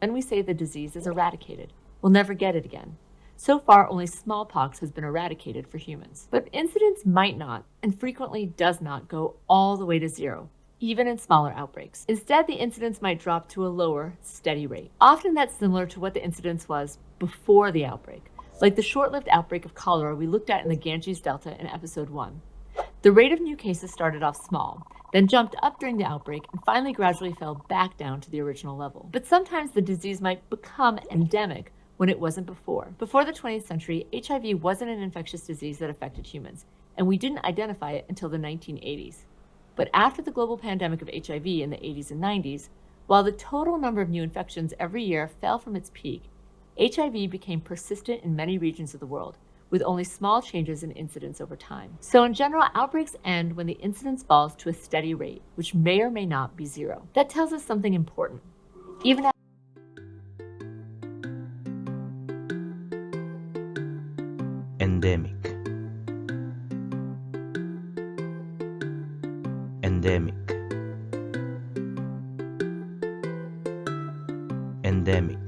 then we say the disease is eradicated. We'll never get it again. So far, only smallpox has been eradicated for humans. But incidence might not, and frequently does not, go all the way to zero, even in smaller outbreaks. Instead, the incidence might drop to a lower, steady rate. Often that's similar to what the incidence was before the outbreak, like the short-lived outbreak of cholera we looked at in the Ganges Delta in episode 1. The rate of new cases started off small, then jumped up during the outbreak, and finally gradually fell back down to the original level. But sometimes the disease might become endemic when it wasn't before. Before the 20th century, HIV wasn't an infectious disease that affected humans, and we didn't identify it until the 1980s. But after the global pandemic of HIV in the 80s and 90s, while the total number of new infections every year fell from its peak, HIV became persistent in many regions of the world, with only small changes in incidence over time. So in general, outbreaks end when the incidence falls to a steady rate, which may or may not be zero. That tells us something important. Even Endemic. Endemic. Endemic.